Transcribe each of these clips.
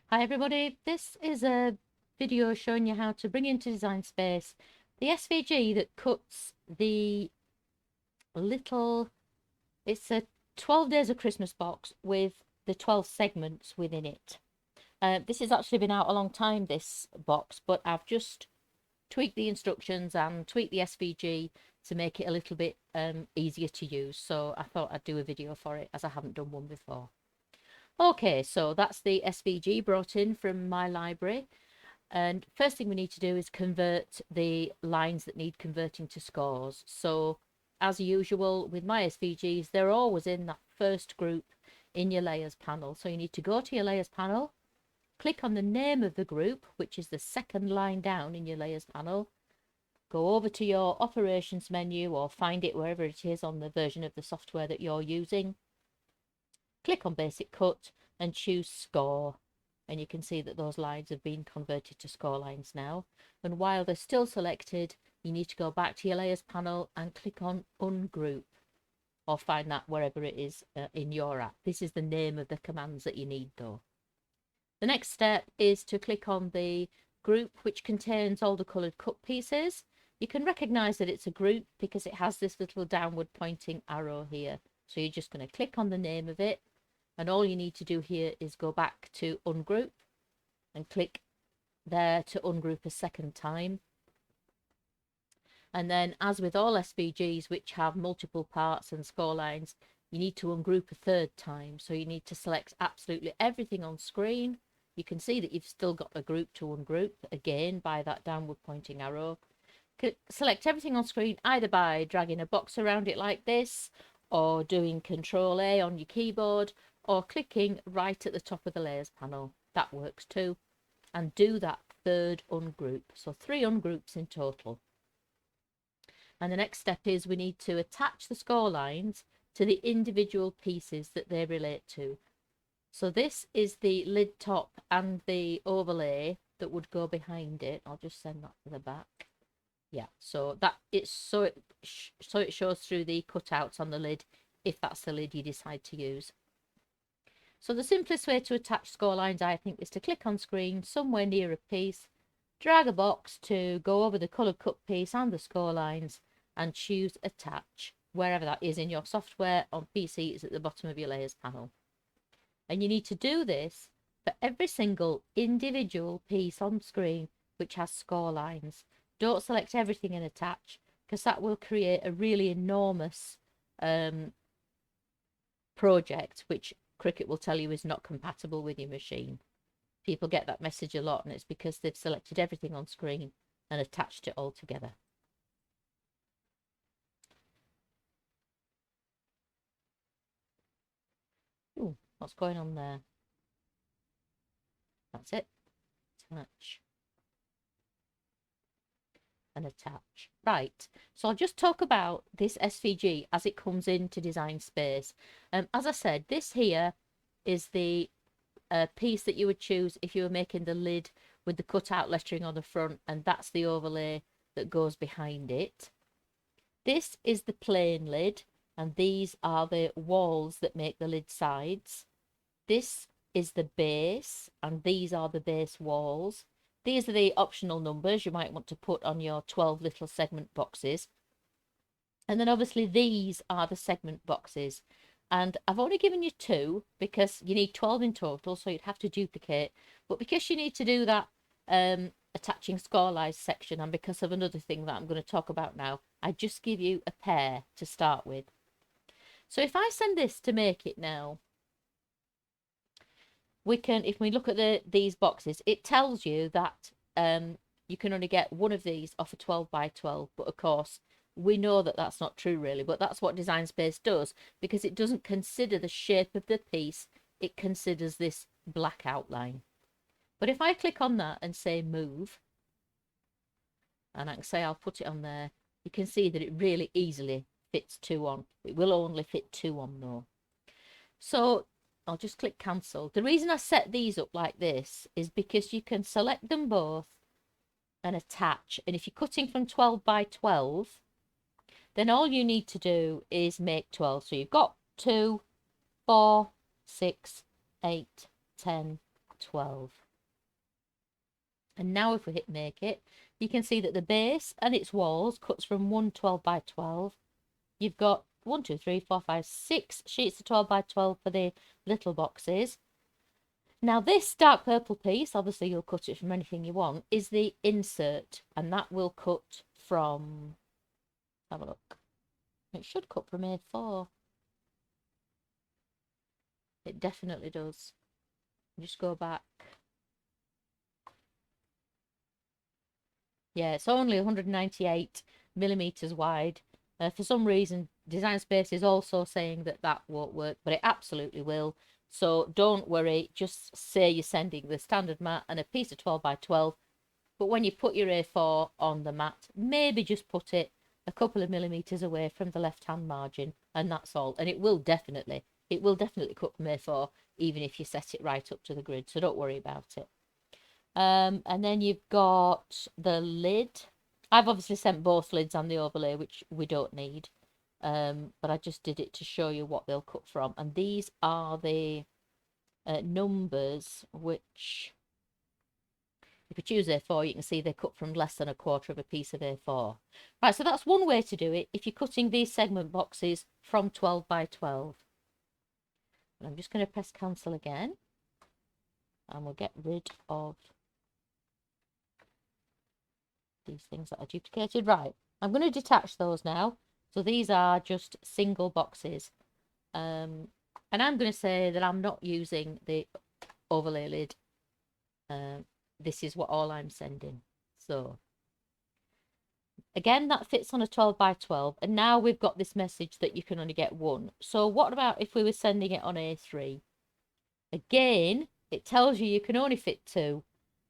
Hi everybody, this is a video showing you how to bring into Design Space the SVG that cuts the little, it's a 12 Days of Christmas box with the 12 segments within it. This has actually been out a long time, this box, but I've just tweaked the instructions and tweaked the SVG to make it a little bit easier to use. So I thought I'd do a video for it as I haven't done one before. Okay, so that's the SVG brought in from my library. And first thing we need to do is convert the lines that need converting to scores. So as usual with my SVGs, they're always in that first group in your layers panel. So you need to go to your layers panel, click on the name of the group, which is the second line down in your layers panel, go over to your operations menu or find it wherever it is on the version of the software that you're using. Click on basic cut and choose score. And you can see that those lines have been converted to score lines now. And while they're still selected, you need to go back to your layers panel and click on Ungroup, or find that wherever it is in your app. This is the name of the commands that you need though. The next step is to click on the group which contains all the coloured cut pieces. You can recognise that it's a group because it has this little downward pointing arrow here. So you're just going to click on the name of it. And all you need to do here is go back to Ungroup and click there to ungroup a second time. And then, as with all SVGs which have multiple parts and score lines, you need to ungroup a third time. So you need to select absolutely everything on screen. You can see that you've still got a group to ungroup, again by that downward pointing arrow. Select everything on screen either by dragging a box around it like this, or doing Control A on your keyboard, or clicking right at the top of the layers panel. That works too. And do that third ungroup. So 3 ungroups in total. And the next step is we need to attach the score lines to the individual pieces that they relate to. So this is the lid top and the overlay that would go behind it. I'll just send that to the back. Yeah, so that it's so it shows through the cutouts on the lid if that's the lid you decide to use. So the simplest way to attach score lines, I think, is to click on screen somewhere near a piece, drag a box to go over the colour cut piece and the score lines, and choose attach, wherever that is in your software. On PC, it's at the bottom of your layers panel. And you need to do this for every single individual piece on screen which has score lines. Don't select everything and attach, because that will create a really enormous project which Cricut will tell you is not compatible with your machine. People get that message a lot, and it's because they've selected everything on screen and attached it all together. Ooh, what's going on there? That's it. Attach and attach. Right, so I'll just talk about this SVG as it comes into Design Space. As I said, this here is the piece that you would choose if you were making the lid with the cutout lettering on the front, and that's the overlay that goes behind it. This is the plain lid, and these are the walls that make the lid sides. This is the base, and these are the base walls. These are the optional numbers you might want to put on your 12 little segment boxes. And then obviously these are the segment boxes. And I've only given you 2 because you need 12 in total, so you'd have to duplicate. But because you need to do that attaching score lines section, and because of another thing that I'm going to talk about now, I just give you a pair to start with. So if I send this to make it now, we can, if we look at these boxes, it tells you that you can only get one of these off a 12 by 12, but of course we know that that's not true really, but that's what Design Space does, because it doesn't consider the shape of the piece, it considers this black outline. But if I click on that and say move, and I can say I'll put it on there, you can see that it really easily fits 2 on. It will only fit 2 on though. So I'll just click cancel. The reason I set these up like this is because you can select them both and attach. And if you're cutting from 12 by 12, then all you need to do is make 12. So you've got 2, 4, 6, 8, 10, 12. And now if we hit make it, you can see that the base and its walls cuts from 1 12 by 12. You've got 1, 2, 3, 4, 5, 6 sheets of 12 by 12 for the little boxes. Now this dark purple piece, obviously you'll cut it from anything you want, is the insert, and that will cut from, have a look, it should cut from A4. It definitely does. Just go back. Yeah, it's only 198 millimeters wide. For some reason, Design Space is also saying that that won't work, but it absolutely will. So don't worry, just say you're sending the standard mat and a piece of 12 by 12. But when you put your A4 on the mat, maybe just put it a couple of millimeters away from the left-hand margin, and that's all. And it will definitely cut from A4, even if you set it right up to the grid. So don't worry about it. And then you've got the lid. I've obviously sent both lids and the overlay, which we don't need. But I just did it to show you what they'll cut from. And these are the numbers, which, if you choose A4, you can see they cut from less than 1/4 of a piece of A4. Right, so that's one way to do it if you're cutting these segment boxes from 12 by 12. And I'm just going to press cancel again. And we'll get rid of these things that are duplicated. Right, I'm going to detach those now. So these are just single boxes. And I'm going to say that I'm not using the overlay lid. This is what all I'm sending. So again, that fits on a 12 by 12. And now we've got this message that you can only get one. So what about if we were sending it on A3? Again, it tells you can only fit 2,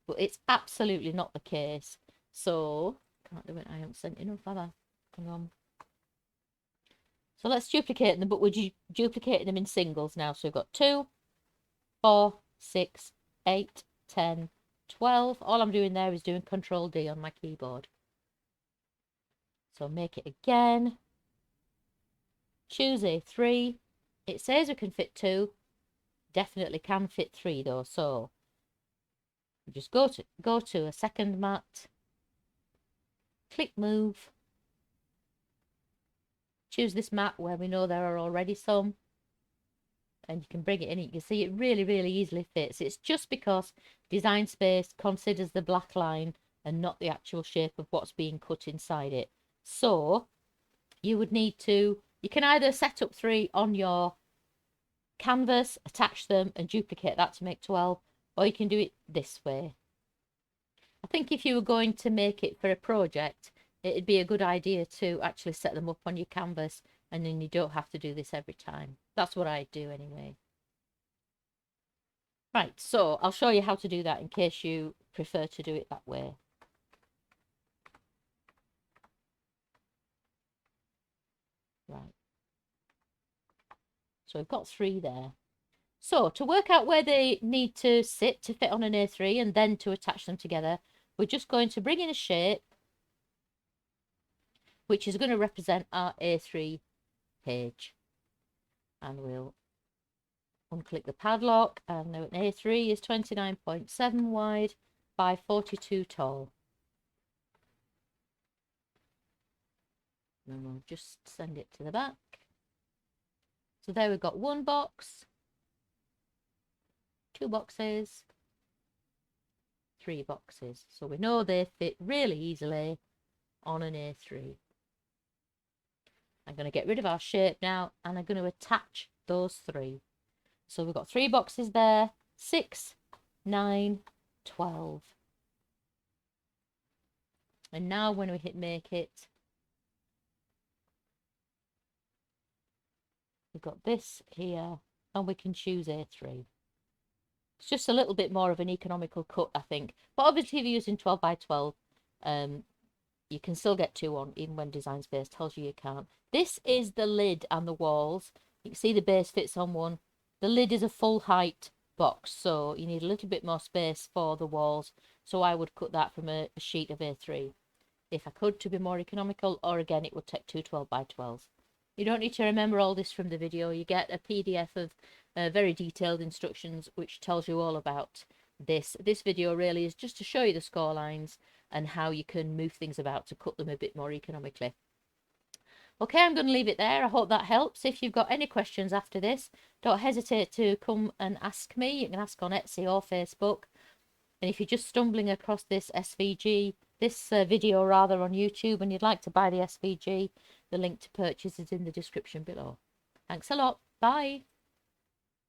but it's absolutely not the case. So, can't do it, I haven't sent enough, have I? Hang on. So let's duplicate them, but we're duplicating them in singles now. So we've got 2, 4, 6, 8, 10, 12. All I'm doing there is doing Control D on my keyboard. So make it again. Choose A3. It says we can fit 2. Definitely can fit 3 though. So just go to a second mat. Click move. Choose this mat where we know there are already some. And you can bring it in. You can see it really, really easily fits. It's just because Design Space considers the black line and not the actual shape of what's being cut inside it. So you would need to, you can either set up 3 on your canvas, attach them and duplicate that to make 12, or you can do it this way. I think if you were going to make it for a project, it'd be a good idea to actually set them up on your canvas, and then you don't have to do this every time. That's what I do anyway. Right, so I'll show you how to do that in case you prefer to do it that way. Right. So we've got 3 there. So to work out where they need to sit to fit on an A3 and then to attach them together, we're just going to bring in a shape which is going to represent our A3 page. And we'll unclick the padlock, and now an A3 is 29.7 wide by 42 tall. And we'll just send it to the back. So there we've got 1 box, 2 boxes, 3 boxes. So we know they fit really easily on an A3. I'm going to get rid of our shape now, and I'm going to attach those 3. So we've got 3 boxes there, 6, 9, 12. And now when we hit make it, we've got this here, and we can choose A3. It's just a little bit more of an economical cut, I think. But obviously if you're using 12 by 12, you can still get 2 on, even when Design Space tells you can't. This is the lid and the walls. You can see the base fits on 1. The lid is a full height box, so you need a little bit more space for the walls. So I would cut that from a sheet of A3 if I could, to be more economical, or again it would take 2 12 by 12s. You don't need to remember all this from the video. You get a PDF of very detailed instructions which tells you all about This video really is just to show you the score lines and how you can move things about to cut them a bit more economically. Okay, I'm going to leave it there. I hope that helps. If you've got any questions after this, don't hesitate to come and ask me. You can ask on Etsy or Facebook. And if you're just stumbling across this SVG, this video rather, on YouTube, and you'd like to buy the SVG, the link to purchase is in the description below. Thanks a lot. Bye.